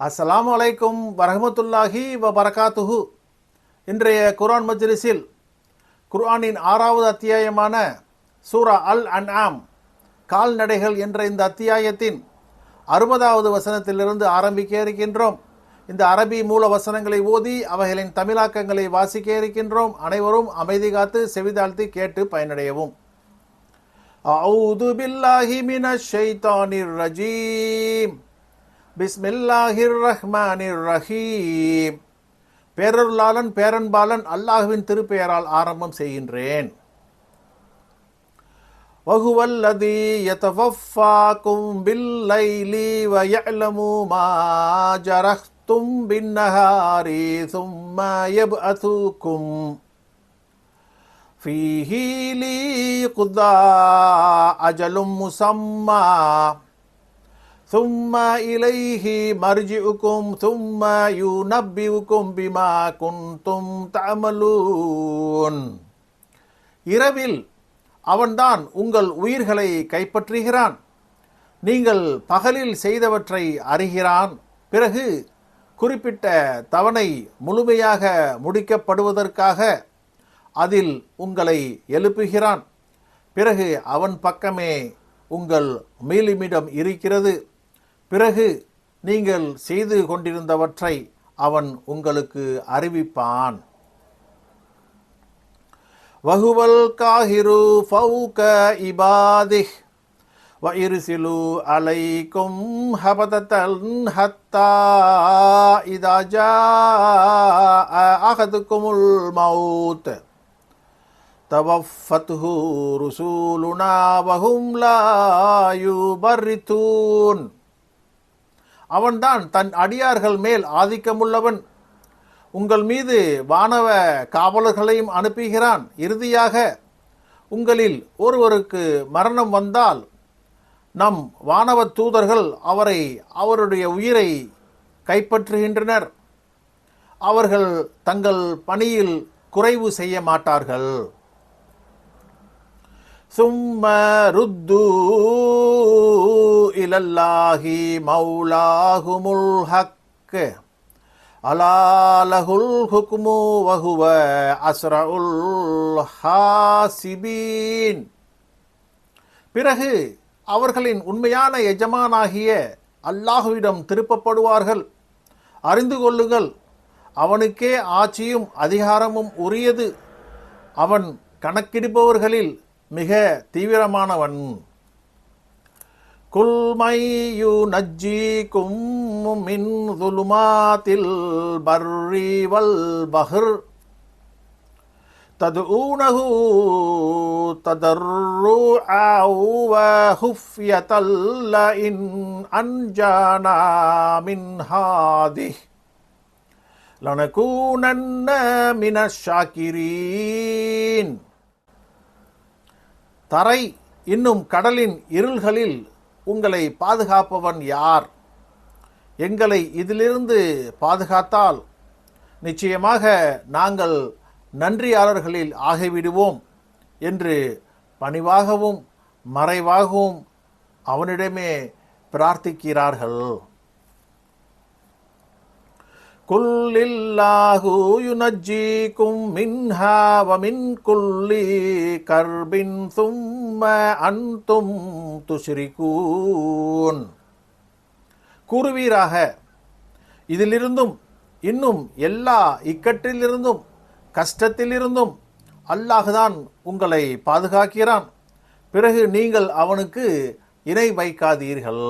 அஸ்ஸலாமு அலைக்கும் வரஹ்மத்துல்லாஹி வபரகாத்துஹு. இன்றைய குர்ஆன் மஜ்லிஸில் குர்ஆனின் 6வது அத்தியாயமான சூரா அல் அன்ஆம் கால்நடைகள் என்ற இந்த அத்தியாயத்தின் 60வது வசனத்திலிருந்து ஆரம்பிக்க இருக்கின்றோம். இந்த அரபி மூல வசனங்களை ஓதி அவைகளின் தமிழாக்கங்களை வாசிக்க இருக்கின்றோம். அனைவரும் அமைதி காத்து செவிதாழ்த்தி கேட்டு பயனடையவும். அஊது பில்லாஹி மினஷ் ஷைத்தானிர் ரஜீம். பிஸ்மில்லாஹிர் ரஹ்மானிர் ரஹீம். பேரருளாளன் பேரன்பாளன் அல்லாஹ்வின் திருப்பெயரால் ஆரம்பம் செய்கின்றேன். வஹுவல்லதீ யதவஃபாக்கும் பில்லைலி வயஅலமு மா ஜரஹ்தும் பின்னஹாரி சும்ம யப்அதுக்கும் ஃபீஹி லியக்தா அஜலும் முஸம்மா ثم إليه مرجعكم ثم ينبئكم بما كنتم تعملون. இரவில் அவன்தான் உங்கள் உயிர்களை கைப்பற்றுகிறான். நீங்கள் பகலில் செய்தவற்றை அறிகிறான். பிறகு குறிப்பிட்ட தவணை முழுமையாக முடிக்கப்படுவதற்காக அதில் உங்களை எழுப்புகிறான். பிறகு அவன் பக்கமே உங்கள் மீளுமிடம் இருக்கிறது. பிறகு நீங்கள் செய்து கொண்டிருந்தவற்றை அவன் உங்களுக்கு அறிவிப்பான். வஹுவல் காஹிரு ஃபௌக இபாதிஹ் வ இர்சிலு அலைக்கும் ஹபதத்தன் ஹத்தா இதா ஜாஅ அஹதுக்குமுல் மௌத் தவஃபத்ஹு ருசூலுனா வஹும் லா யுபர்ரிதூன். அவன்தான் தன் அடியார்கள் மேல் ஆதிக்கமுள்ளவன். உங்கள் மீது வானவ காவலர்களையும் அனுப்புகிறான். இறுதியாக உங்களில் ஒருவருக்கு மரணம் வந்தால் நம் வானவ தூதர்கள் அவருடைய உயிரை கைப்பற்றுகின்றனர். அவர்கள் தங்கள் பணியில் குறைவு செய்ய மாட்டார்கள். ثم ردوا إلى الله مولاهم الحق ألا له الحكم وهو أسرع الحاسبين. பிறகு அவர்களின் உண்மையான எஜமானாகிய அல்லாஹுவிடம் திருப்பப்படுவார்கள். அறிந்து கொள்ளுங்கள், அவனுக்கே ஆட்சியும் அதிகாரமும் உரியது. அவன் கணக்கிடுபவர்களில் மிக தீவிரமானவன். குல் மையு நஜ்ஜிக்கும் மின் ظுலுமாத்தில் பர்ரி வல் பஹர் ததுஊனஹு ததர்ருஅன் வ ஹுஃப்யத்தல் லஇன் அன்ஜானா மின் ஹாதிஹ் லனகூனன்ன மினஷ் ஷாக்கிரீன். தரை இன்னும் கடலின் இருள்களில் உங்களை பாதுகாப்பவன் யார்? எங்களை இதிலிருந்து பாதுகாத்தால் நிச்சயமாக நாங்கள் நன்றியாளர்களில் ஆகிவிடுவோம் என்று பணிவாகவும் மறைவாகவும் அவனிடமே பிரார்த்திக்கிறார்கள். குல்லில்லாஹு யுனஜ்ஜிக்கும் மின்ஹா வ மின் குல்லி கர்பின் சும்ம அன்தும் துஷ்ரிகூன். கூறுவீராக, இதிலிருந்தும் இன்னும் எல்லா இக்கட்டிலிருந்தும் கஷ்டத்திலிருந்தும் அல்லாஹ்தான் உங்களை பாதுகாக்கிறான். பிறகு நீங்கள் அவனுக்கு இணை வைக்காதீர்கள்.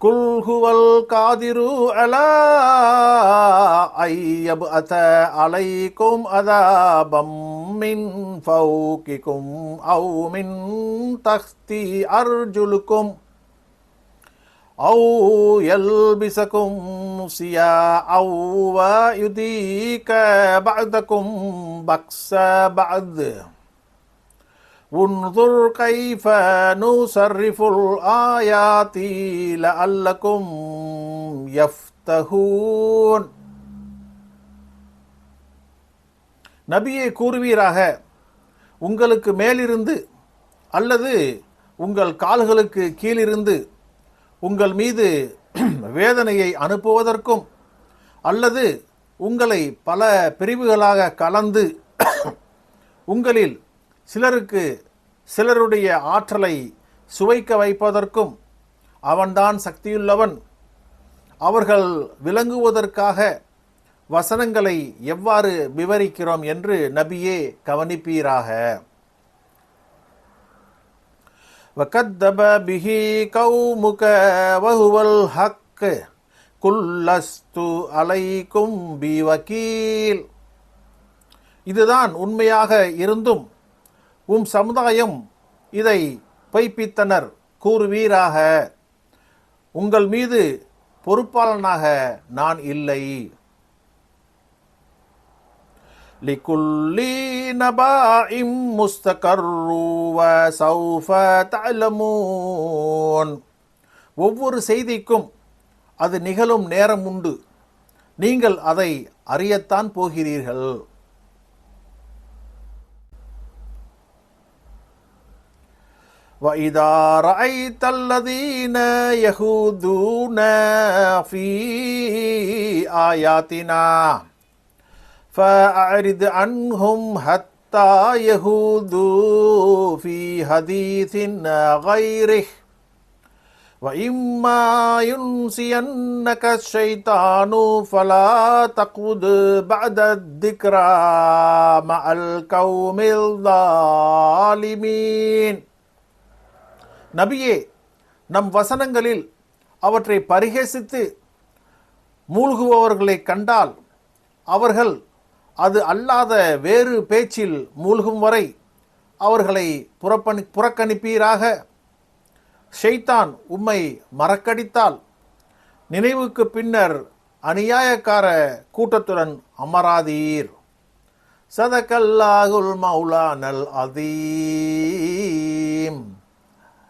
குல் ஹுவல் காதிரு அலா ஐயப்அத அலைக்கும் அதாபம் மின் ஃபௌகிக்கும் அவ் மின் தஹ்தி அர்ஜுலுக்கும் அவ் யல்பிசக்கும் சியாஅவ் வ யுதீக பஅதக்கும் பக்ஸ பஅத் உன்துர் கைஃப நுஸர்ரிஃபுல் ஆயாத்தி லஅல்லக்கும் யஃப்தஹூன். நபியே கூறுவீராக, உங்களுக்கு மேலிருந்து அல்லது உங்கள் கால்களுக்கு கீழிருந்து உங்கள் மீது வேதனையை அனுப்புவதற்கும் அல்லது உங்களை பல பிரிவுகளாக கலந்து உங்களில் சிலருக்கு சிலருடைய ஆற்றலை சுவைக்க வைப்பதற்கும் அவன்தான் சக்தியுள்ளவன். அவர்கள் விளங்குவதற்காக வசனங்களை எவ்வாறு விவரிக்கிறோம் என்று நபியே கவனிப்பீராக. وَكَذَّبَ بِهِ قَوْمُكَ وَهُوَ الْحَقُّ قُل لَّسْتُ عَلَيْكُمْ بِوَكِيلٍ. இதுதான் உண்மையாக இருந்தும் சமுதாயம் இதை பொய்ப்பித்தனர். கூறுவீராக, உங்கள் மீது பொறுப்பாளனாக நான் இல்லை. லிகுல்லி நபாஇம் முஸ்தகர்ரு வ சௌஃப தஅலமூன். ஒவ்வொரு செய்திக்கும் அது நிகழும் நேரம் உண்டு, நீங்கள் அதை அறியத்தான் போகிறீர்கள். وَإِذَا رَأَيْتَ الَّذِينَ يَخُوضُونَ فِي آيَاتِنَا فَأَعْرِضْ عَنْهُمْ حَتَّى يَخُوضُوا فِي حَدِيثٍ غَيْرِهِ وَإِمَّا يُنْسِيَنَّكَ الشَّيْطَانُ فَلَا تَقْعُدْ بَعْدَ الذِّكْرَى مَعَ الْقَوْمِ الظَّالِمِينَ. நபியே, நம் வசனங்களில் அவற்றை பரிகசித்து மூழ்குபவர்களை கண்டால் அவர்கள் அது அல்லாத வேறு பேச்சில் மூழ்கும் வரை அவர்களை புறக்கணிப்பீராக. ஷைத்தான் உம்மை மறக்கடித்தால் நினைவுக்கு பின்னர் அநியாயக்கார கூட்டத்துடன் அமராதீர். சதகல்லாஹுல் மௌலானல் அதீம்.